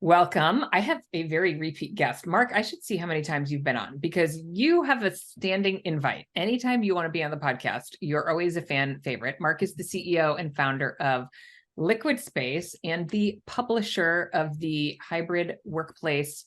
Welcome. I have a very repeat guest. Mark, I should see how many times you've been on because you have a standing invite. Anytime you want to be on the podcast, you're always a fan favorite. Mark is the CEO and founder of LiquidSpace and the publisher of the Hybrid Workplace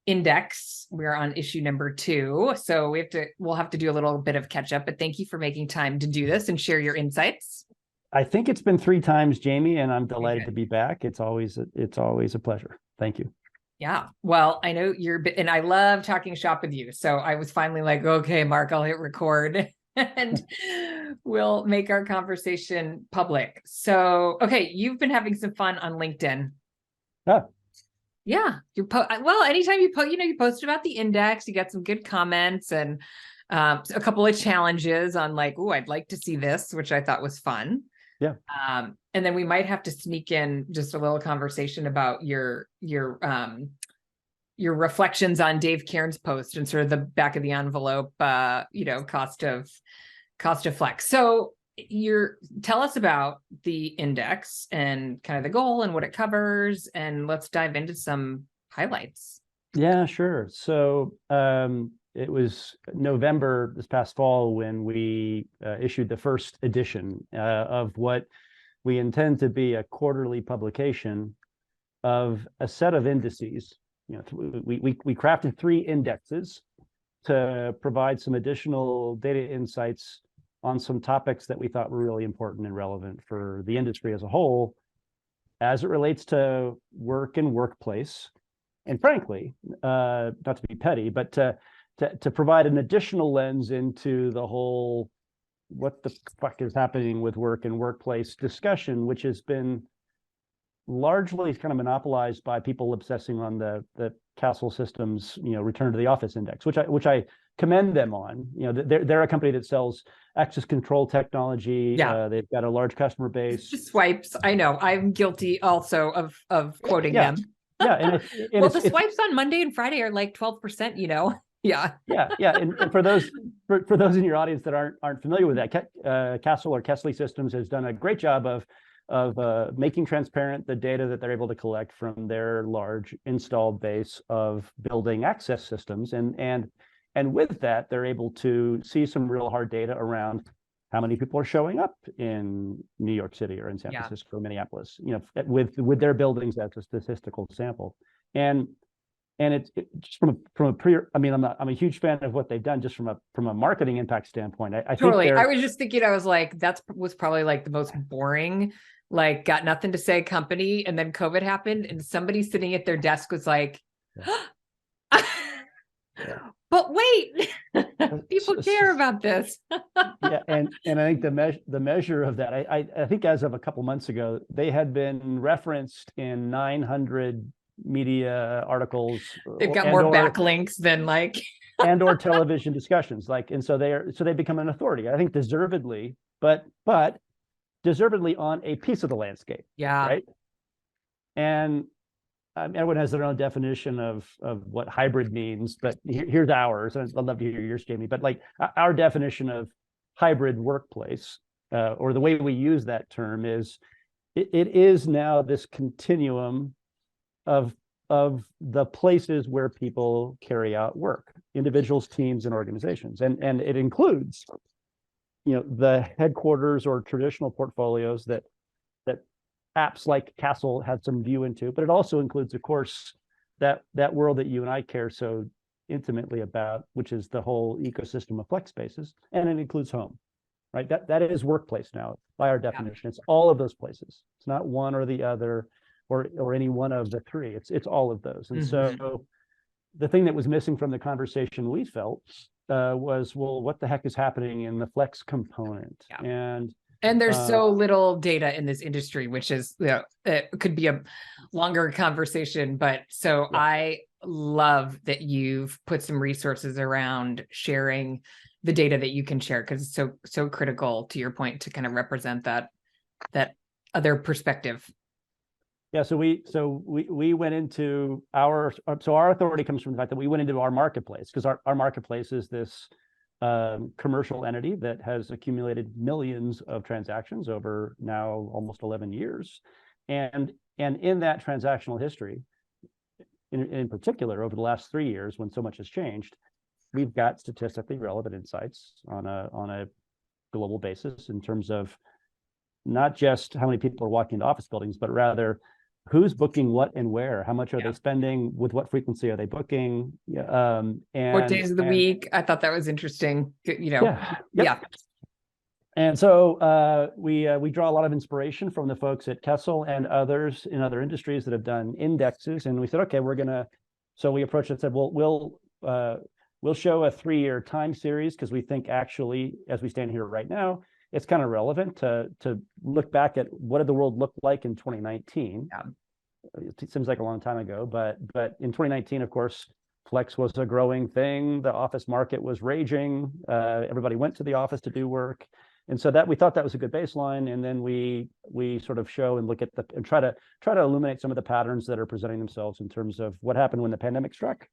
Index. We're on issue number 2. So we'll have to do a little bit of catch up, but thank you for making time to do this and share your insights. I think it's been 3 times, Jamie, and I'm delighted to be back. It's always a pleasure. Thank you. Yeah. Well, I know and I love talking shop with you. So I was finally like, okay, Mark, I'll hit record and we'll make our conversation public. So, okay, you've been having some fun on LinkedIn. Yeah. Well, anytime you post about the index, you got some good comments and a couple of challenges on like, oh, I'd like to see this, which I thought was fun. Yeah. And then we might have to sneak in just a little conversation about your reflections on Dave Cairns' post and sort of the back of the envelope, cost of flex. So tell us about the index and kind of the goal and what it covers, and let's dive into some highlights. Yeah, sure. So it was November this past fall when we issued the first edition of what we intend to be a quarterly publication of a set of indices. We crafted 3 indexes to provide some additional data insights on some topics that we thought were really important and relevant for the industry as a whole, as it relates to work and workplace. And frankly, not to be petty, but to provide an additional lens into the whole what the fuck is happening with work and workplace discussion, which has been largely kind of monopolized by people obsessing on the Castle Systems, return to the office index, which I commend them on. They're a company that sells access control technology. Yeah. They've got a large customer base. Just swipes. I know. I'm guilty also of quoting them. Yeah, and the swipes on Monday and Friday are like 12%. Yeah. Yeah. And for those in your audience that aren't familiar with that, Castle or Kesley Systems has done a great job of making transparent the data that they're able to collect from their large installed base of building access systems, and with that they're able to see some real hard data around how many people are showing up in New York City or in San Francisco or Minneapolis, with their buildings as a statistical sample. And it's just from I'm a huge fan of what they've done just from a marketing impact standpoint. I totally. think I was just thinking, I was like, was probably like the most boring, like got nothing to say company. And then COVID happened and somebody sitting at their desk was like, but wait, people care about this. Yeah, and I think the measure of that, I think as of a couple months ago, they had been referenced in 900 media articles. They've got more backlinks than and or television discussions, and so they become an authority. I think deservedly, but deservedly on a piece of the landscape. Yeah. Right. And everyone has their own definition of what hybrid means, but here's ours. I'd love to hear yours, Jamie. But our definition of hybrid workplace, or the way we use that term, is it is now this continuum of the places where people carry out work, individuals, teams, and organizations, and it includes, the headquarters or traditional portfolios that apps like Castle had some view into, but it also includes, of course, that world that you and I care so intimately about, which is the whole ecosystem of flex spaces, and it includes home, right? That is workplace now by our definition. It's all of those places. It's not one or the other, or any one of the 3. It's all of those. And so the thing that was missing from the conversation we felt was, well, what the heck is happening in the flex component? Yeah. And there's so little data in this industry, which is, it could be a longer conversation, but I love that you've put some resources around sharing the data that you can share, because it's so critical, to your point, to kind of represent that other perspective. Yeah, so we went into our authority comes from the fact that we went into our marketplace, because our marketplace is this commercial entity that has accumulated millions of transactions over now almost 11 years, and in that transactional history, in particular over the last 3 years when so much has changed, we've got statistically relevant insights on a global basis in terms of not just how many people are walking into office buildings, but rather who's booking what and where, how much are they spending, with what frequency are they booking, What days of the week? I thought that was interesting. Yeah. And so we draw a lot of inspiration from the folks at Kessel and others in other industries that have done indexes. And we said, okay, so we approached it and said, well, we'll show a 3-year time series because we think actually, as we stand here right now, it's kind of relevant to look back at what did the world look like in 2019. Yeah. It seems like a long time ago, but in 2019, of course, flex was a growing thing. The office market was raging. Everybody went to the office to do work. And so that we thought that was a good baseline. And then we sort of show and look at and try to illuminate some of the patterns that are presenting themselves in terms of what happened when the pandemic struck,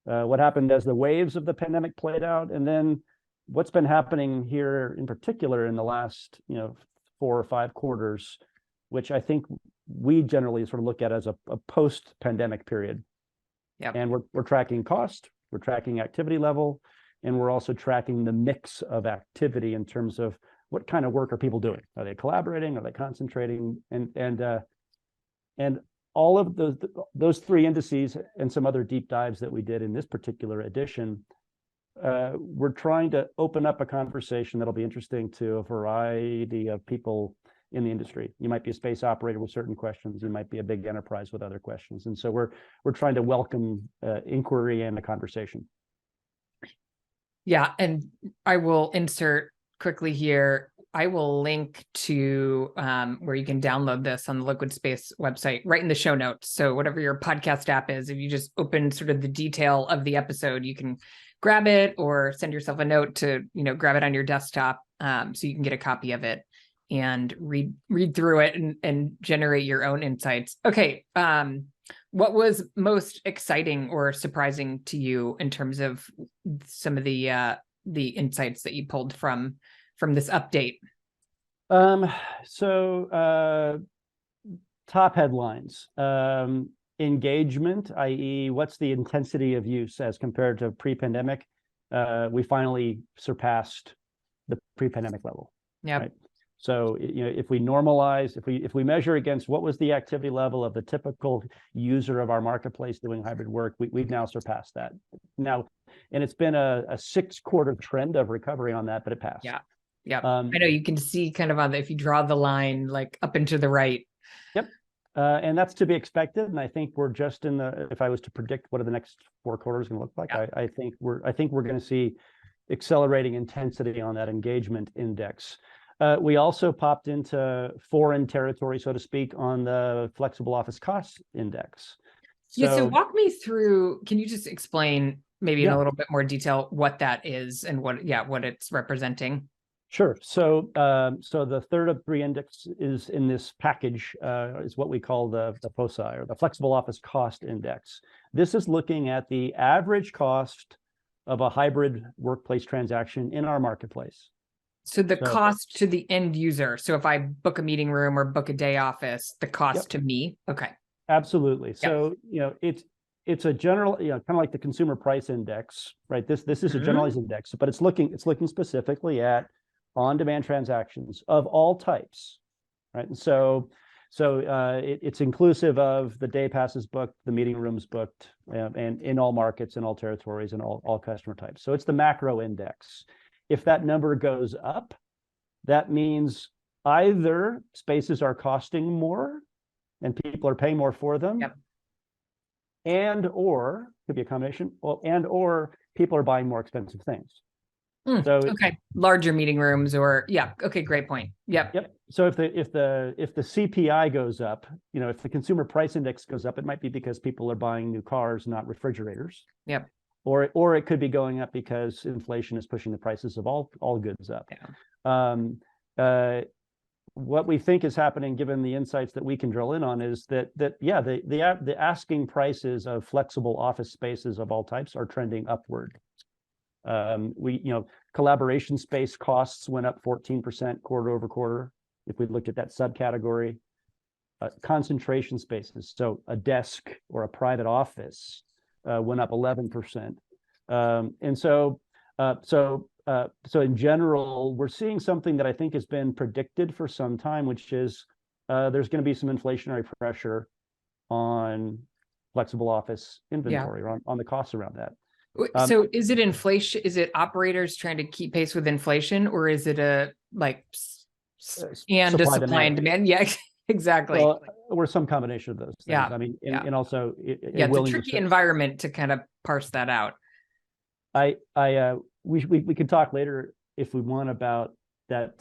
what happened as the waves of the pandemic played out, and then what's been happening here in particular in the last 4 or 5 quarters, which I think we generally sort of look at as a post-pandemic period. Yeah. And we're tracking cost, we're tracking activity level, and we're also tracking the mix of activity in terms of what kind of work are people doing? Are they collaborating? Are they concentrating? And all of those 3 indices and some other deep dives that we did in this particular edition, we're trying to open up a conversation that'll be interesting to a variety of people in the industry. You might be a space operator with certain questions. You might be a big enterprise with other questions. And so we're trying to welcome inquiry and a conversation. Yeah, and I will insert quickly here. I will link to where you can download this on the LiquidSpace website right in the show notes. So whatever your podcast app is, if you just open sort of the detail of the episode, you can grab it or send yourself a note to, grab it on your desktop so you can get a copy of it and read through it and generate your own insights. Okay. What was most exciting or surprising to you in terms of some of the insights that you pulled from this update? So top headlines. Engagement, i.e., what's the intensity of use as compared to pre-pandemic? We finally surpassed the pre-pandemic level. Yeah. Right? So if we normalize, if we measure against what was the activity level of the typical user of our marketplace doing hybrid work, we've now surpassed that. Now, and it's been a 6-quarter trend of recovery on that, but it passed. Yeah. Yeah. I know you can see kind of if you draw the line like up and to the right. Yep. And that's to be expected. And I think we're just if I was to predict what are the next 4 quarters going to look like, yeah. I think we're going to see accelerating intensity on that engagement index. We also popped into foreign territory, so to speak, on the flexible office cost index. So walk me through, can you just explain maybe in a little bit more detail what that is and what it's representing? Sure. So the third of 3 index is in this package, is what we call the FOSI, or the Flexible Office Cost Index. This is looking at the average cost of a hybrid workplace transaction in our marketplace. So the cost to the end user. So if I book a meeting room or book a day office, the cost to me. Okay. Absolutely. So, it's a general, kind of like the consumer price index, right? This is a generalized index, but it's looking specifically at on-demand transactions of all types, right? And so it's inclusive of the day passes booked, the meeting rooms booked, and in all markets, in all territories, and all customer types. So it's the macro index. If that number goes up, that means either spaces are costing more and people are paying more for them, and or could be a combination, and or people are buying more expensive things. So larger meeting rooms, or great point. Yep. So if the CPI goes up, if the consumer price index goes up, it might be because people are buying new cars, not refrigerators. Yep. Or it could be going up because inflation is pushing the prices of all goods up. Yeah. What we think is happening, given the insights that we can drill in on, is that the asking prices of flexible office spaces of all types are trending upward. Collaboration space costs went up 14% quarter over quarter if we looked at that subcategory. concentration spaces, so a desk or a private office, went up 11%. And so in general, we're seeing something that I think has been predicted for some time, which is there's going to be some inflationary pressure on flexible office inventory, or on the costs around that. So is it inflation? Is it operators trying to keep pace with inflation, or is it a supply and demand? Yeah, exactly. Well, or some combination of those things. Yeah. I mean, and also it's a tricky environment to kind of parse that out. We could talk later if we want about that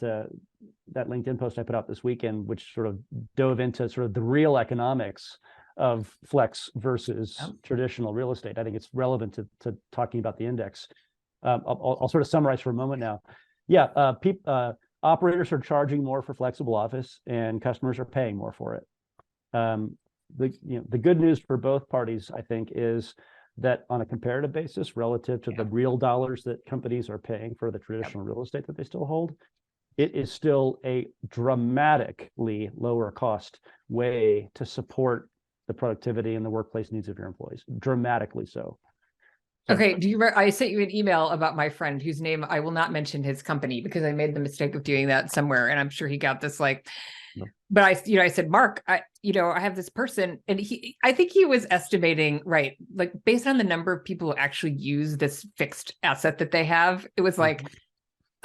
LinkedIn post I put out this weekend, which sort of dove into sort of the real economics of flex versus traditional real estate. I think it's relevant to talking about the index. I'll sort of summarize for a moment now. Yeah, operators are charging more for flexible office, and customers are paying more for it. The good news for both parties, I think, is that on a comparative basis, relative to the real dollars that companies are paying for the traditional real estate that they still hold, it is still a dramatically lower cost way to support the productivity and the workplace needs of your employees. Dramatically so. Okay. I sent you an email about my friend whose name I will not mention his company because I made the mistake of doing that somewhere, and I'm sure he got this but I said, Mark, I have this person, and I think he was estimating, right, like based on the number of people who actually use this fixed asset that they have, it was like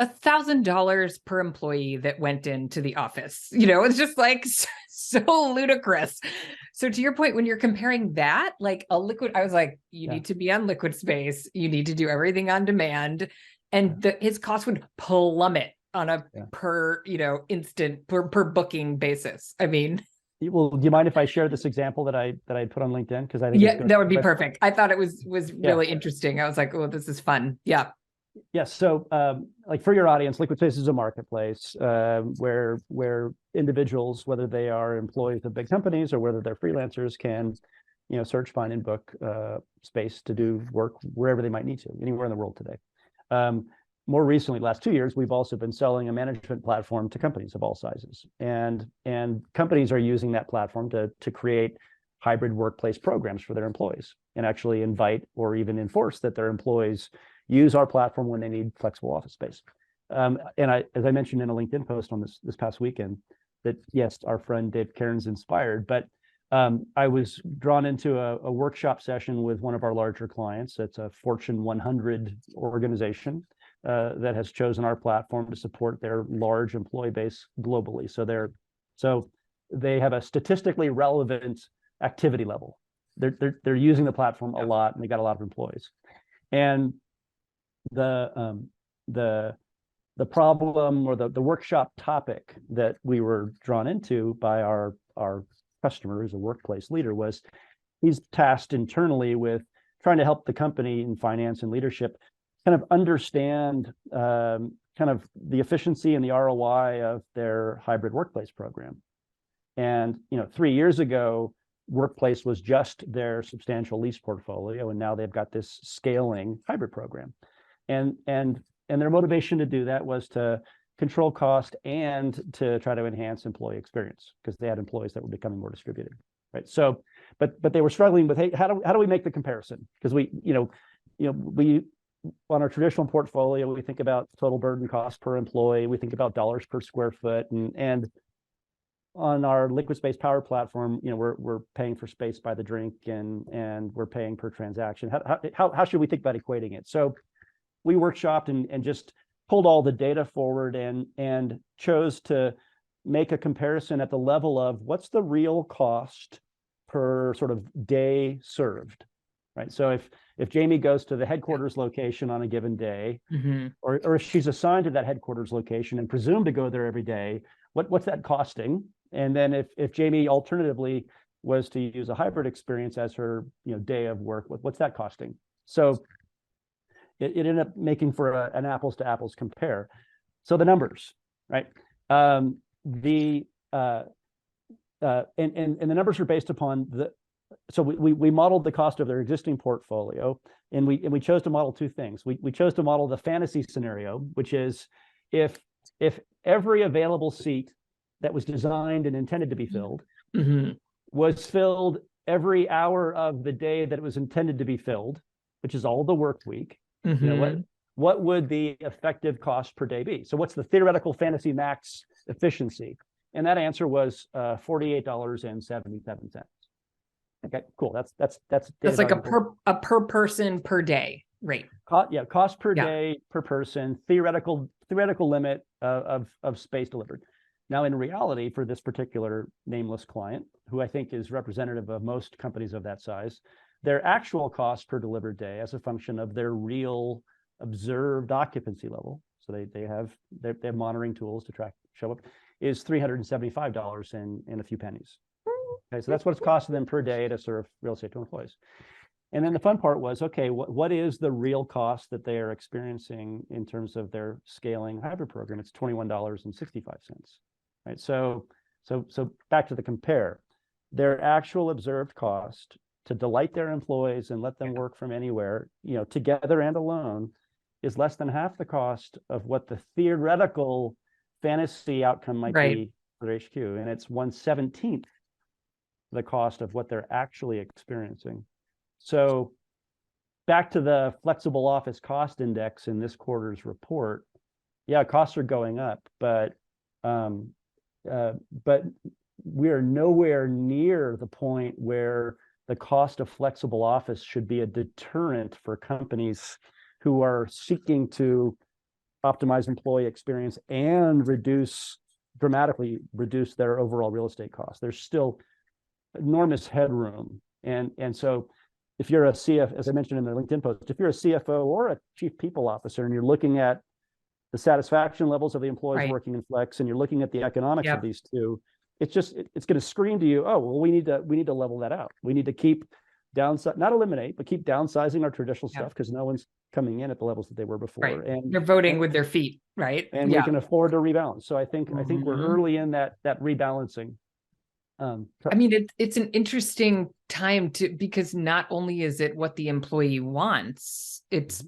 $1,000 per employee that went into the office. It's just like so ludicrous. So to your point, when you're comparing that, like I was like, you need to be on LiquidSpace. You need to do everything on demand. And his cost would plummet on a per booking basis. I mean, well, do you mind if I share this example that I put on LinkedIn? Because I think that would be perfect. I thought it was really interesting. I was like, oh, this is fun. Yeah. Yes. So like for your audience, LiquidSpace is a marketplace where individuals, whether they are employees of big companies or whether they're freelancers, can search, find, and book space to do work wherever they might need to, anywhere in the world today. More recently, last 2 years, we've also been selling a management platform to companies of all sizes, and companies are using that platform to create hybrid workplace programs for their employees, and actually invite or even enforce that their employees use our platform when they need flexible office space. And as I mentioned in a LinkedIn post on this past weekend, that yes, our friend Dave Cairns inspired, but I was drawn into a workshop session with one of our larger clients. It's a Fortune 100 organization that has chosen our platform to support their large employee base globally. So they have a statistically relevant activity level. They're using the platform a lot, and they got a lot of employees. And the problem, or the workshop topic that we were drawn into by our customer, who's a workplace leader, was he's tasked internally with trying to help the company in finance and leadership kind of understand kind of the efficiency and the ROI of their hybrid workplace program. And 3 years ago, Workplace was just their substantial lease portfolio, and now they've got this scaling hybrid program. And their motivation to do that was to control cost and to try to enhance employee experience, because they had employees that were becoming more distributed, right? So, but they were struggling with, hey, how do we make the comparison? Because we on our traditional portfolio, we think about total burden cost per employee, we think about dollars per square foot, and on our LiquidSpace Power platform, we're paying for space by the drink, and we're paying per transaction. How should we think about equating it? So we workshopped and just pulled all the data forward and chose to make a comparison at the level of what's the real cost per sort of day served, right? So if Jamie goes to the headquarters location on a given day, or if she's assigned to that headquarters location and presumed to go there every day, what's that costing? And then if Jamie alternatively was to use a hybrid experience as her day of work, what's that costing? So it ended up making for an apples to apples compare. So the numbers, right? And the numbers are based upon so we modeled the cost of their existing portfolio, and we chose to model two things. We chose to model the fantasy scenario, which is if every available seat that was designed and intended to be filled Mhm. was filled every hour of the day that it was intended to be filled, which is all the work week, Mhm. what would the effective cost per day be? So what's the theoretical fantasy max efficiency? And that answer was $48.77. Okay, cool. That's That's like data a per person per day rate. cost per Yeah. day per person, theoretical limit of space delivered. Now, in reality, for this particular nameless client, who I think is representative of most companies of that size, their actual cost per delivered day as a function of their real observed occupancy level, so they have monitoring tools to show up, is $375 in a few pennies. Okay, so that's what it's costing them per day to serve real estate to employees. And then the fun part was, okay, what is the real cost that they are experiencing in terms of their scaling hybrid program? It's $21.65. Right. So back to the compare. Their actual observed cost to delight their employees and let them work from anywhere, together and alone, is less than half the cost of what the theoretical fantasy outcome might be for HQ. And it's 1/17th the cost of what they're actually experiencing. So back to the flexible office cost index in this quarter's report, yeah, costs are going up, but we are nowhere near the point where the cost of flexible office should be a deterrent for companies who are seeking to optimize employee experience and dramatically reduce their overall real estate costs. There's still enormous headroom. And so if you're a as I mentioned in the LinkedIn post, if you're a CFO or a chief people officer and you're looking at the satisfaction levels of the employees working in flex and you're looking at the economics of these two, it's going to scream to you, oh, well, we need to level that out. We need to keep not eliminate, but keep downsizing our traditional stuff because no one's coming in at the levels that they were before. And they're voting with their feet, right? And we can afford to rebalance. So I think we're early in that rebalancing. I mean, it's an interesting time because not only is it what the employee wants, it's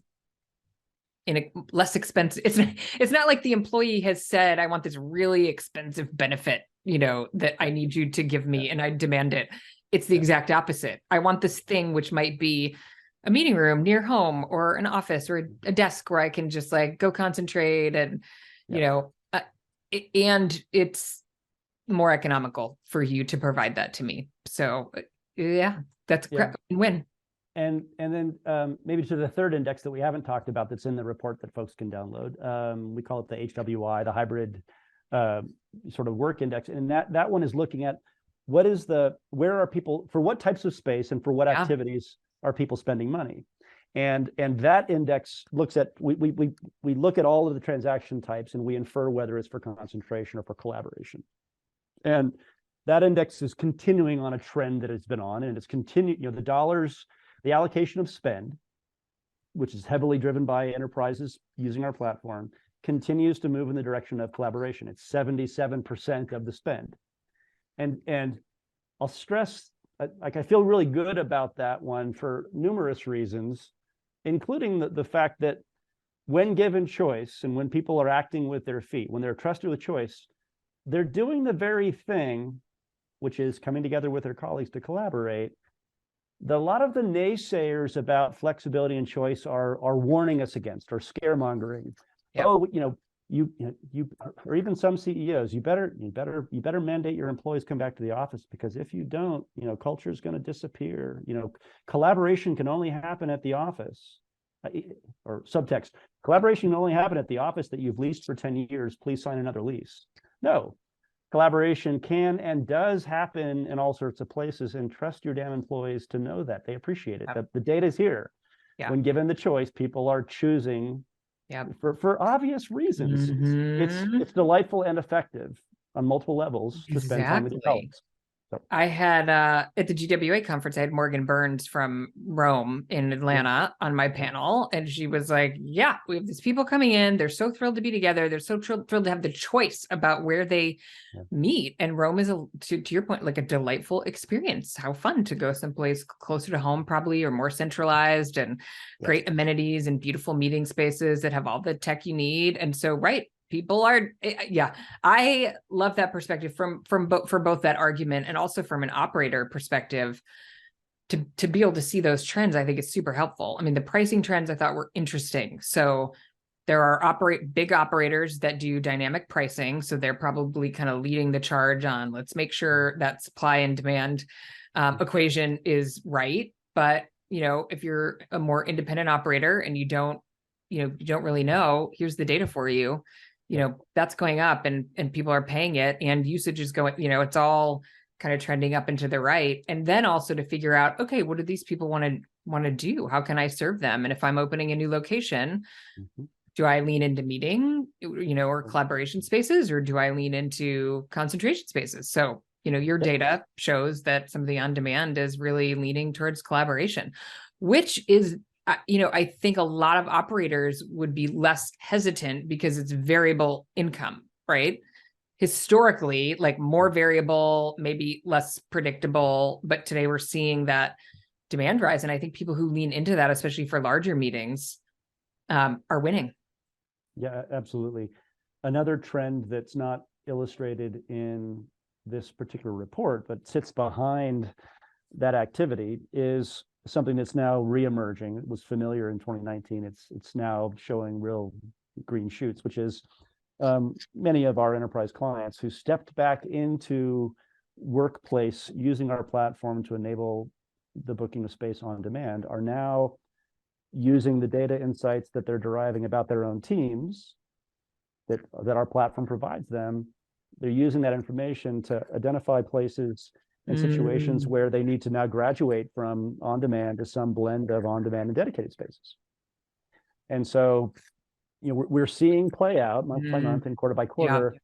in a less expensive. It's not like the employee has said, I want this really expensive benefit, that I need you to give me and I demand it. It's the exact opposite. I want this thing, which might be a meeting room near home or an office or a desk where I can just like go concentrate and, and it's more economical for you to provide that to me. So that's a win. And then maybe to the third index that we haven't talked about that's in the report that folks can download. We call it the HWI, the hybrid sort of work index. And that one is looking at where are people, for what types of space and for what activities are people spending money? And that index looks at, we look at all of the transaction types and we infer whether it's for concentration or for collaboration. And that index is continuing on a trend that it's been on, and it's continued, the allocation of spend, which is heavily driven by enterprises using our platform, continues to move in the direction of collaboration. It's 77% of the spend. And I'll stress, I feel really good about that one for numerous reasons, including the fact that when given choice and when people are acting with their feet, when they're trusted with choice, they're doing the very thing, which is coming together with their colleagues to collaborate. A lot of the naysayers about flexibility and choice are warning us against, or scaremongering. Oh, you or even some CEOs, you better mandate your employees come back to the office, because if you don't, culture is going to disappear. Collaboration can only happen at the office. Or subtext, collaboration can only happen at the office that you've leased for 10 years. Please sign another lease. No, collaboration can and does happen in all sorts of places, and trust your damn employees to know that. They appreciate it. The data is here. When given the choice, people are choosing for obvious reasons. It's delightful and effective on multiple levels to spend time with your colleagues. So. I had at the GWA conference, I had Morgan Burns from Rome in Atlanta on my panel, and she was like, yeah, we have these people coming in, they're so thrilled to be together, they're so thrilled to have the choice about where they meet, and Rome is, to your point, like a delightful experience. How fun to go someplace closer to home, probably, or more centralized, and great amenities and beautiful meeting spaces that have all the tech you need. And so People are, yeah, I love that perspective for both that argument and also from an operator perspective. To be able to see those trends, I think is super helpful. I mean, the pricing trends I thought were interesting. So there are big operators that do dynamic pricing. So they're probably kind of leading the charge on, let's make sure that supply and demand equation is right. But, if you're a more independent operator and you don't really know, here's the data for you, that's going up and people are paying it and usage is going, it's all kind of trending up into the right. And then also to figure out, okay, what do these people want to do? How can I serve them? And if I'm opening a new location, do I lean into meeting, or collaboration spaces, or do I lean into concentration spaces? So, your data shows that some of the on-demand is really leaning towards collaboration, which is, I think a lot of operators would be less hesitant because it's variable income, right? Historically, like more variable, maybe less predictable, but today we're seeing that demand rise. And I think people who lean into that, especially for larger meetings, are winning. Yeah, absolutely. Another trend that's not illustrated in this particular report, but sits behind that activity is something that's now reemerging. It was familiar in 2019. It's now showing real green shoots, which is many of our enterprise clients who stepped back into workplace using our platform to enable the booking of space on demand are now using the data insights that they're deriving about their own teams that our platform provides them. They're using that information to identify places and situations where they need to now graduate from on-demand to some blend of on-demand and dedicated spaces. And so, we're seeing play out month by month and quarter by quarter,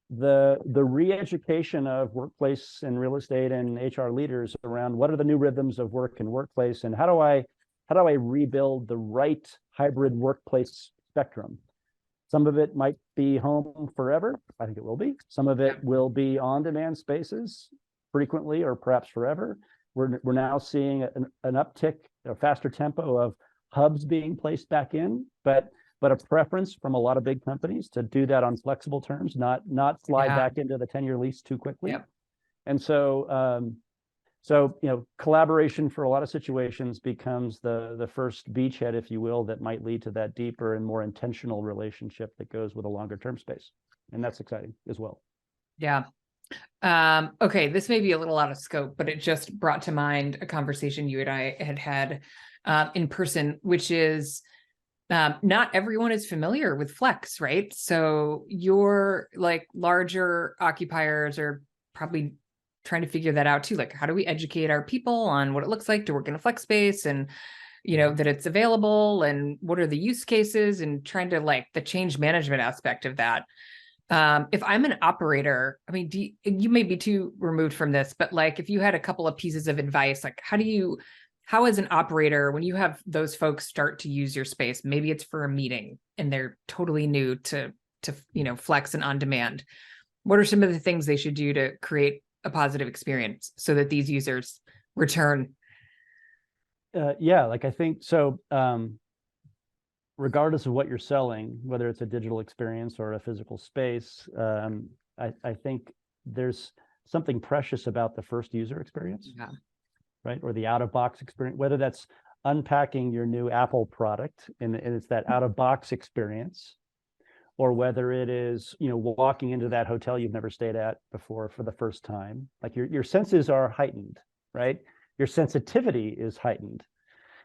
the re-education of workplace and real estate and HR leaders around what are the new rhythms of work and workplace, and how do I rebuild the right hybrid workplace spectrum? Some of it might be home forever. I think it will be. Some of it will be on-demand spaces frequently or perhaps forever. We're now seeing an uptick, a faster tempo of hubs being placed back in, but a preference from a lot of big companies to do that on flexible terms, not slide back into the 10-year lease too quickly. And so, collaboration for a lot of situations becomes the first beachhead, if you will, that might lead to that deeper and more intentional relationship that goes with a longer term space. And that's exciting as well. Yeah. Okay, this may be a little out of scope, but it just brought to mind a conversation you and I had in person, which is not everyone is familiar with Flex, right? So your like larger occupiers are probably trying to figure that out too. Like, how do we educate our people on what it looks like to work in a flex space and, that it's available and what are the use cases and trying to like the change management aspect of that. If I'm an operator, I mean, you may be too removed from this, but like if you had a couple of pieces of advice, like how as an operator, when you have those folks start to use your space, maybe it's for a meeting and they're totally new to flex and on demand, what are some of the things they should do to create a positive experience so that these users return? I think so. Regardless of what you're selling, whether it's a digital experience or a physical space, I think there's something precious about the first user experience, right? Or the out-of-box experience, whether that's unpacking your new Apple product and it's that out-of-box experience, or whether it is, walking into that hotel you've never stayed at before for the first time. Like your senses are heightened, right? Your sensitivity is heightened.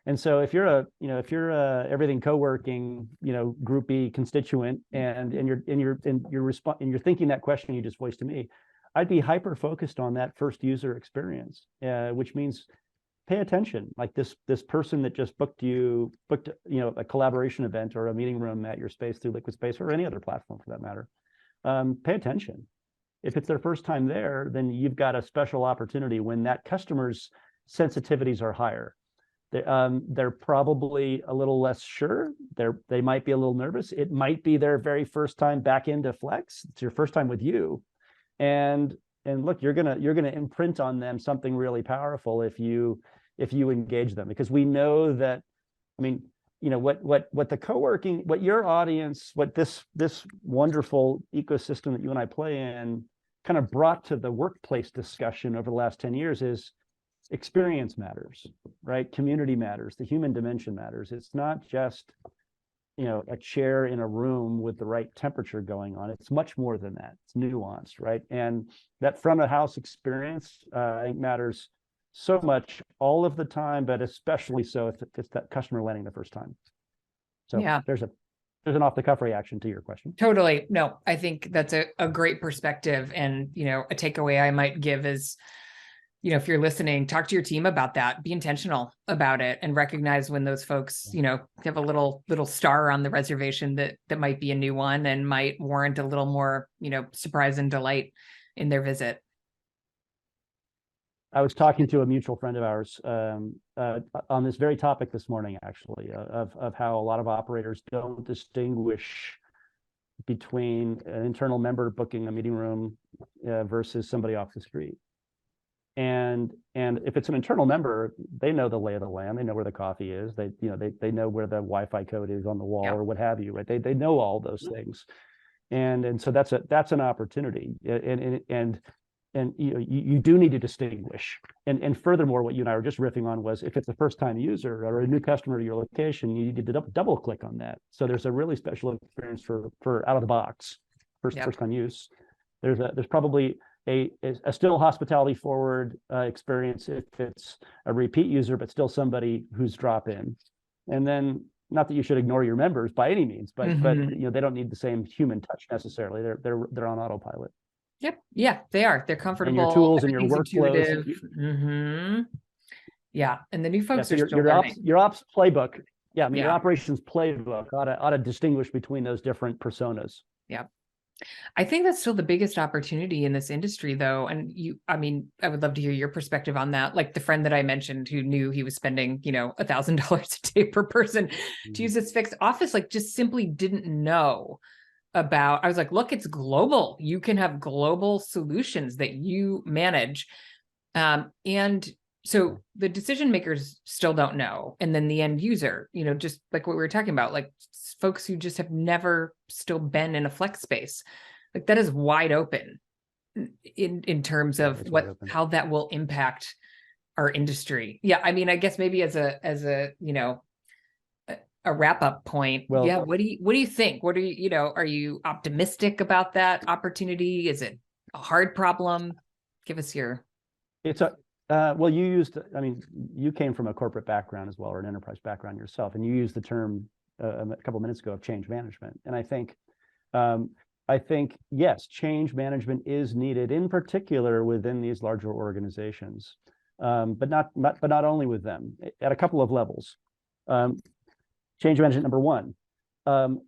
And so if you're a everything co-working, groupie constituent and you're thinking that question you just voiced to me, I'd be hyper focused on that first user experience, which means pay attention. Like this person that just booked a collaboration event or a meeting room at your space through LiquidSpace or any other platform for that matter. Pay attention. If it's their first time there, then you've got a special opportunity when that customer's sensitivities are higher. They're probably a little less sure. They might be a little nervous. It might be their very first time back into Flex. It's your first time with you, and look, you're gonna imprint on them something really powerful if you engage them, because we know that. I mean, what the co-working, what your audience, what this wonderful ecosystem that you and I play in kind of brought to the workplace discussion over the last 10 years is experience matters, right? Community matters, the human dimension matters. It's not just, a chair in a room with the right temperature going on. It's much more than that. It's nuanced, right? And that front of house experience, I think, matters so much all of the time, but especially so if it's that customer landing the first time. So Yeah, there's an off the cuff reaction to your question. totally. No, I think that's a great perspective. And, a takeaway I might give is, if you're listening, talk to your team about that, be intentional about it, and recognize when those folks, have a little star on the reservation that might be a new one and might warrant a little more, surprise and delight in their visit. I was talking to a mutual friend of ours on this very topic this morning, actually, of how a lot of operators don't distinguish between an internal member booking a meeting room versus somebody off the street. And if it's an internal member, they know the lay of the land. They know where the coffee is. They know where the Wi-Fi code is on the wall, or what have you. Right? They know all those things, and so that's an opportunity. And you do need to distinguish. And furthermore, what you and I were just riffing on was, if it's a first time user or a new customer to your location, you need to double click on that. So there's a really special experience for out of the box first time use. There's probably a still hospitality forward experience if it's a repeat user, but still somebody who's drop in. And then, not that you should ignore your members by any means, but they don't need the same human touch necessarily. They're on autopilot. Yep. Yeah, they are. They're comfortable. And your tools and your workflows. Yeah. And the new folks so are still learning. Your ops playbook. Yeah. Your operations playbook ought to distinguish between those different personas. Yeah. I think that's still the biggest opportunity in this industry, though. And I would love to hear your perspective on that. Like the friend that I mentioned who knew he was spending, $1,000 a day per person to use this fixed office, like just simply didn't know about. I was like, look, it's global. You can have global solutions that you manage. And so the decision makers still don't know. And then the end user, just like what we were talking about, like folks who just have never still been in a flex space, like that is wide open in terms of how that will impact our industry. Yeah. I guess maybe as a wrap up point. What do you think? Are you optimistic about that opportunity? Is it a hard problem? Give us your. You came from a corporate background as well, or an enterprise background yourself, and you used the term a couple of minutes ago of change management. And I think yes, change management is needed, in particular within these larger organizations, but not only with them, at a couple of levels. Change management, number one,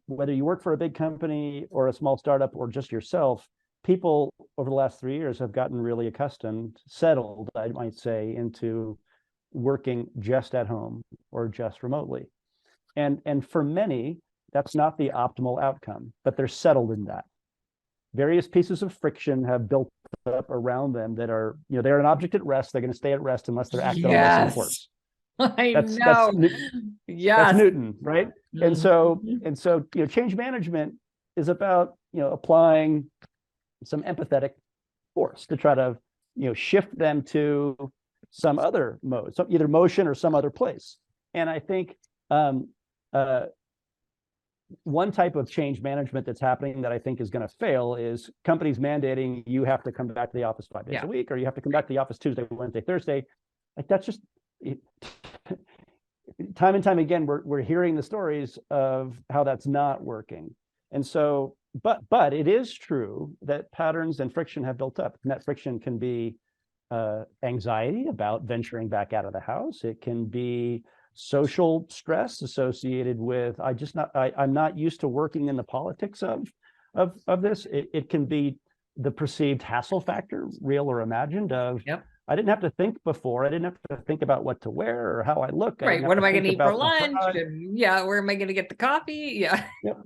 whether you work for a big company or a small startup or just yourself, people over the last 3 years have gotten really settled, I might say, into working just at home or just remotely. And for many, that's not the optimal outcome, but they're settled in that. Various pieces of friction have built up around them that are, they're an object at rest. They're going to stay at rest unless they're acted on by some force. That's Newton, right? And so change management is about applying some empathetic force to try to shift them to some other mode, either motion or some other place. And I think one type of change management that's happening that I think is going to fail is companies mandating you have to come back to the office 5 days a week, or you have to come back to the office Tuesday, Wednesday, Thursday. Like that's just time and time again, we're hearing the stories of how that's not working. And so, but it is true that patterns and friction have built up, and that friction can be anxiety about venturing back out of the house. It can be social stress associated with I'm not used to working in the politics of this. It can be the perceived hassle factor, real or imagined, of I didn't have to think before. I didn't have to think about what to wear or how I look. Right. What am I going to eat for lunch? Where am I going to get the coffee? Yeah. Yep.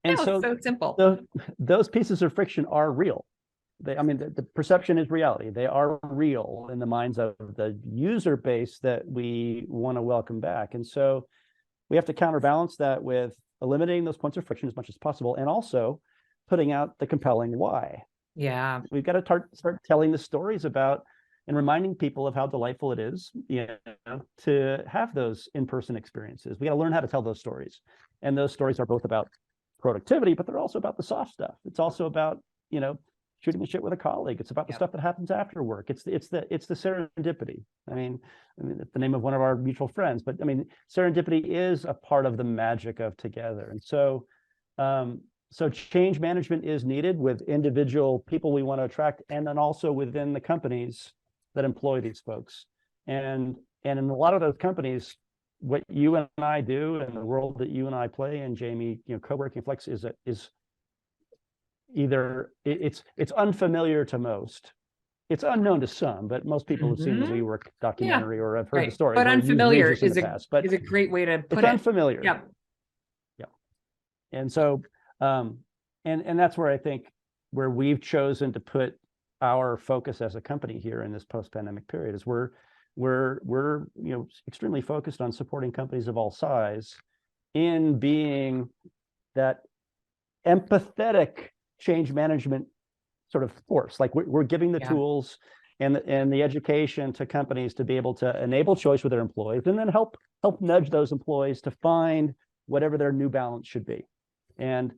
And so simple. Those pieces of friction are real. The perception is reality. They are real in the minds of the user base that we want to welcome back. And so we have to counterbalance that with eliminating those points of friction as much as possible, and also putting out the compelling why. Yeah. We've got to start telling the stories about and reminding people of how delightful it is, to have those in-person experiences. We got to learn how to tell those stories. And those stories are both about productivity, but they're also about the soft stuff. It's also about, shooting the shit with a colleague. It's about the stuff that happens after work. It's the serendipity. I mean, it's the name of one of our mutual friends, but I mean, serendipity is a part of the magic of together. And so, so change management is needed with individual people we want to attract, and then also within the companies that employ these folks. And in a lot of those companies, what you and I do and the role that you and I play in, Jamie, Coworking Flex is either it's unfamiliar to most. It's unknown to some, but most people have seen the WeWork documentary or have heard the story. But unfamiliar is a great way to put it's it. Unfamiliar. Yeah. Yeah. And so, and that's where I think where we've chosen to put our focus as a company here in this post-pandemic period is we're extremely focused on supporting companies of all size in being that empathetic change management sort of force. Like we're giving the tools and the education to companies to be able to enable choice with their employees, and then help nudge those employees to find whatever their new balance should be. And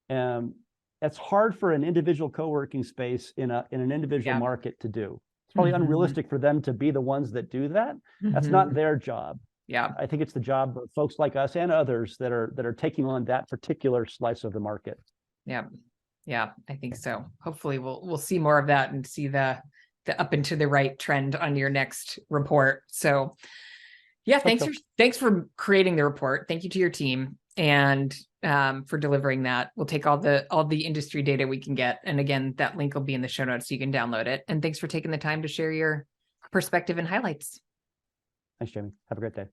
that's hard for an individual co-working space in an individual market to do. It's probably unrealistic for them to be the ones that do that. That's not their job. Yeah. I think it's the job of folks like us and others that are taking on that particular slice of the market. Yeah. Yeah, I think so. Hopefully we'll see more of that and see the up and to the right trend on your next report. So yeah, thanks for creating the report. Thank you to your team and for delivering that. We'll take all the industry data we can get. And again, that link will be in the show notes so you can download it. And thanks for taking the time to share your perspective and highlights. Thanks, Jamie. Have a great day.